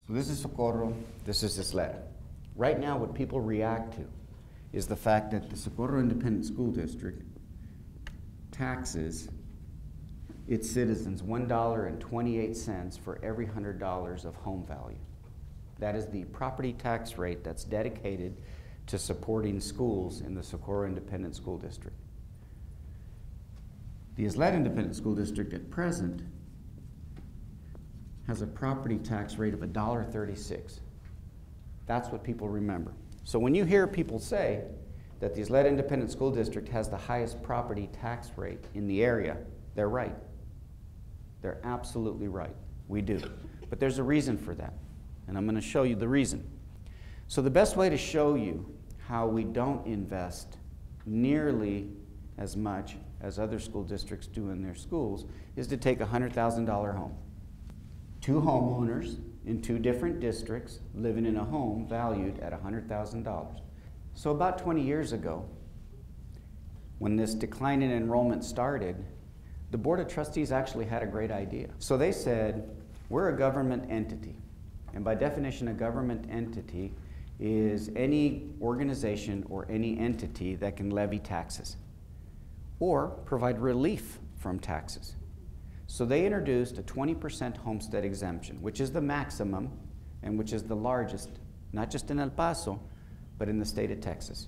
So this is Socorro, this is Isleta. Right now what people react to is the fact that the Socorro Independent School District taxes its citizens $1.28 for every $100 of home value. That is the property tax rate that's dedicated to supporting schools in the Socorro Independent School District. The Isleta Independent School District at present has a property tax rate of $1.36. That's what people remember. So when you hear people say that the Isleta Independent School District has the highest property tax rate in the area, they're right. They're absolutely right. We do. But there's a reason for that, and I'm going to show you the reason. So the best way to show you how we don't invest nearly as much as other school districts do in their schools is to take a $100,000 home. Two homeowners in two different districts living in a home valued at $100,000. So about 20 years ago, when this decline in enrollment started, the Board of Trustees actually had a great idea. So they said, we're a government entity. And by definition, a government entity is any organization or any entity that can levy taxes or provide relief from taxes. So they introduced a 20% homestead exemption, which is the maximum and which is the largest, not just in El Paso, but in the state of Texas.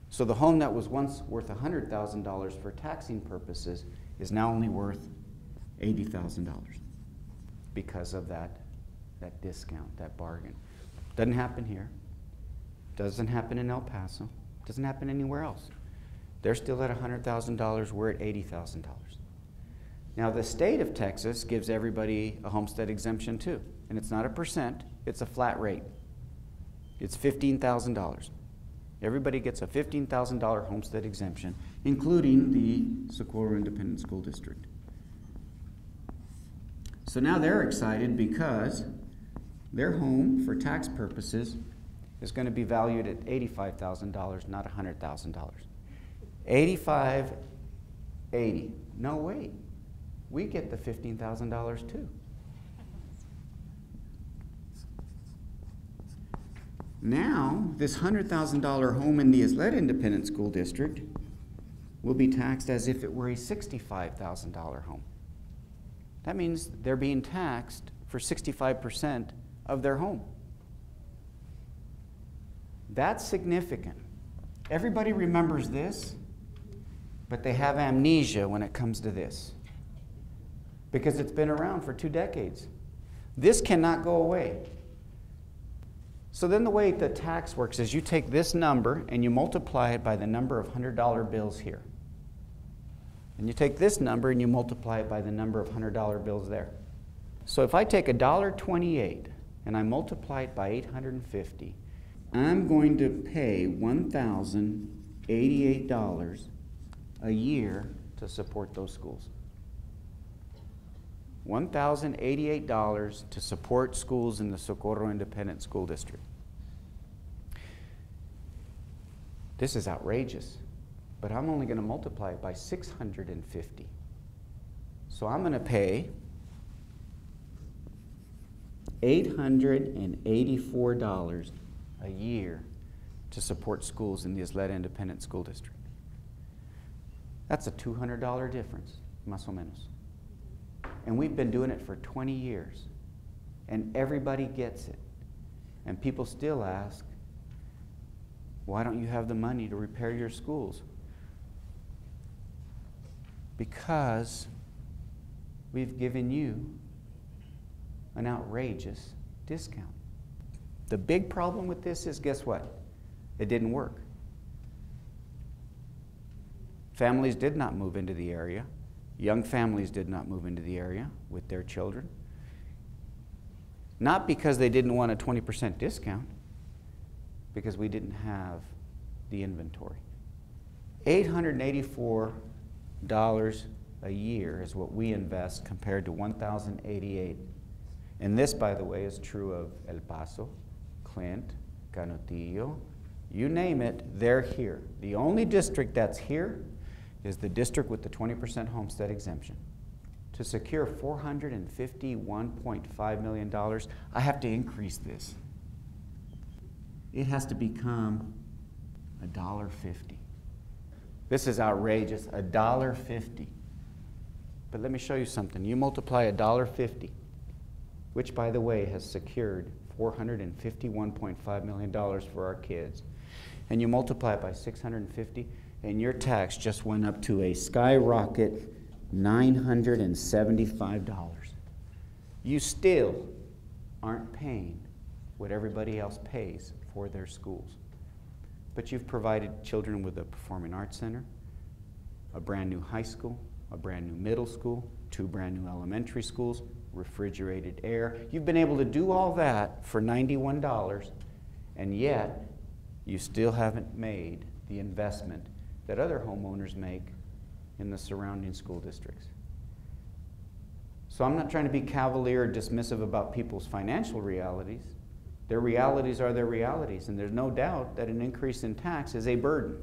So the home that was once worth $100,000 for taxing purposes is now only worth $80,000 because of that discount, that bargain. Doesn't happen here. Doesn't happen in El Paso. Doesn't happen anywhere else. They're still at $100,000. We're at $80,000. Now the state of Texas gives everybody a homestead exemption too. And it's not a percent, it's a flat rate. It's $15,000. Everybody gets a $15,000 homestead exemption, including the Socorro Independent School District. So now they're excited because their home, for tax purposes, is going to be valued at $85,000, not $100,000. $85,80. No, wait. We get the $15,000 too. Now, this $100,000 home in the Isleta Independent School District will be taxed as if it were a $65,000 home. That means they're being taxed for 65% of their home. That's significant. Everybody remembers this, but they have amnesia when it comes to this, because it's been around for 2 decades. This cannot go away. So then the way the tax works is you take this number and you multiply it by the number of $100 bills here. And you take this number and you multiply it by the number of $100 bills there. So if I take $1.28 and I multiply it by 850, I'm going to pay $1,088 a year to support those schools. $1,088 to support schools in the Socorro Independent School District. This is outrageous, but I'm only going to multiply it by 650. So I'm going to pay $884 a year to support schools in the Isleta Independent School District. That's a $200 difference, más o menos. And we've been doing it for 20 years. And everybody gets it. And people still ask, why don't you have the money to repair your schools? Because we've given you an outrageous discount. The big problem with this is, guess what? It didn't work. Families did not move into the area. Young families did not move into the area with their children. Not because they didn't want a 20% discount, because we didn't have the inventory. $884 a year is what we invest compared to $1,088. And this, by the way, is true of El Paso, Clint, Canutillo, you name it, they're here. The only district that's here is the district with the 20% homestead exemption. To secure $451.5 million, I have to increase this. It has to become $1.50. This is outrageous, $1.50. But let me show you something. You multiply $1.50, which, by the way, has secured $451.5 million for our kids, and you multiply it by 650, and your tax just went up to a skyrocket $975. You still aren't paying what everybody else pays for their schools. But you've provided children with a performing arts center, a brand new high school, a brand new middle school, 2 brand new elementary schools, refrigerated air. You've been able to do all that for $91, and yet you still haven't made the investment that other homeowners make in the surrounding school districts. So I'm not trying to be cavalier or dismissive about people's financial realities. Their realities are their realities, and there's no doubt that an increase in tax is a burden.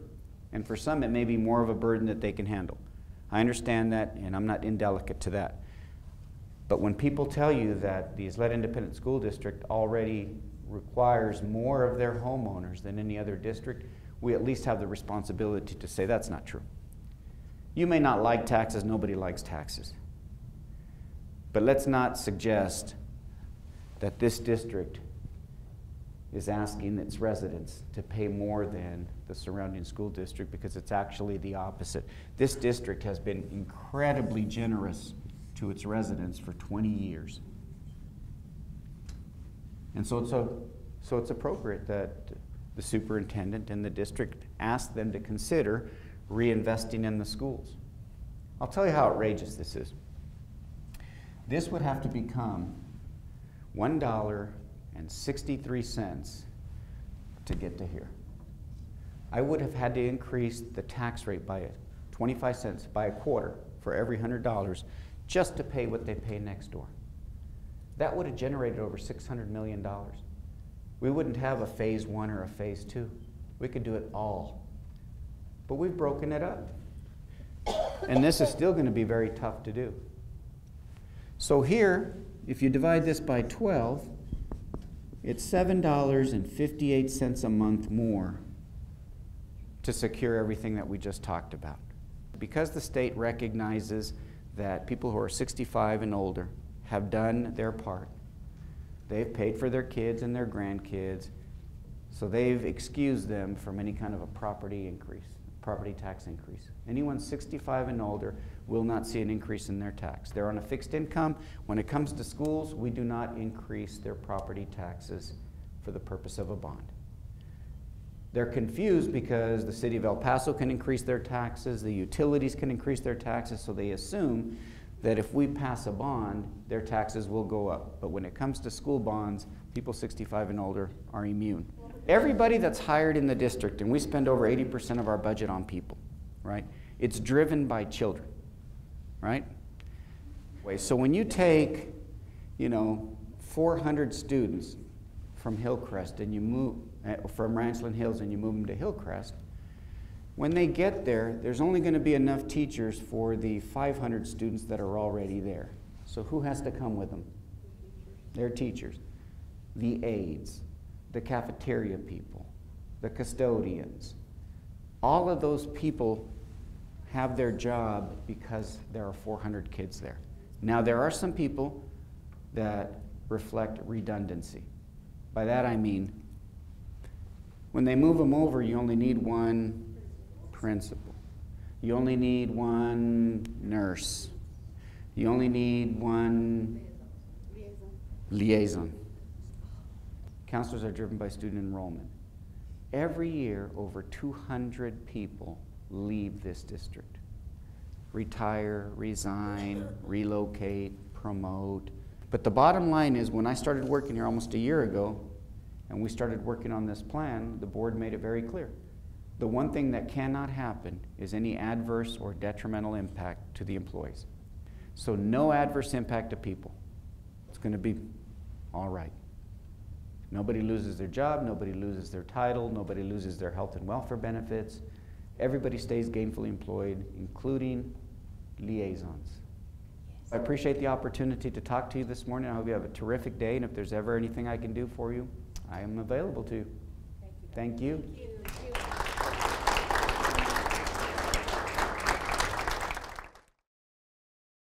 And for some, it may be more of a burden that they can handle. I understand that, and I'm not indelicate to that. But when people tell you that the Ysleta Independent School District already requires more of their homeowners than any other district, we at least have the responsibility to say that's not true. You may not like taxes, nobody likes taxes. But let's not suggest that this district is asking its residents to pay more than the surrounding school district, because it's actually the opposite. This district has been incredibly generous to its residents for 20 years. And so it's appropriate that the superintendent and the district ask them to consider reinvesting in the schools. I'll tell you how outrageous this is. This would have to become $1.63 to get to here. I would have had to increase the tax rate by 25 cents, by a quarter for every $100, just to pay what they pay next door. That would have generated over $600 million. We wouldn't have a phase 1 or a phase 2. We could do it all. But we've broken it up. And this is still going to be very tough to do. So here, if you divide this by 12, it's $7.58 a month more to secure everything that we just talked about. Because the state recognizes that people who are 65 and older have done their part. They've paid for their kids and their grandkids, so they've excused them from any kind of a property tax increase. Anyone 65 and older will not see an increase in their tax. They're on a fixed income. When it comes to schools, we do not increase their property taxes for the purpose of a bond. They're confused because the city of El Paso can increase their taxes, the utilities can increase their taxes, so they assume that if we pass a bond, their taxes will go up. But when it comes to school bonds, people 65 and older are immune. Everybody that's hired in the district, and we spend over 80% of our budget on people, right? It's driven by children, right? So when you take, 400 students from Hillcrest and you move, from Ranchland Hills, and you move them to Hillcrest, when they get there, there's only going to be enough teachers for the 500 students that are already there. So who has to come with them? Their teachers, the aides, the cafeteria people, the custodians. All of those people have their job because there are 400 kids there. Now, there are some people that reflect redundancy. By that I mean, when they move them over, you only need one principal. You only need one nurse. You only need one liaison. Counselors are driven by student enrollment. Every year, over 200 people leave this district. Retire, resign, relocate, promote. But the bottom line is, when I started working here almost a year ago, and we started working on this plan, the board made it very clear. The one thing that cannot happen is any adverse or detrimental impact to the employees. So no adverse impact to people. It's going to be all right. Nobody loses their job, nobody loses their title, nobody loses their health and welfare benefits. Everybody stays gainfully employed, including liaisons. I appreciate the opportunity to talk to you this morning. I hope you have a terrific day, and if there's ever anything I can do for you, I am available to. Thank you. Thank you.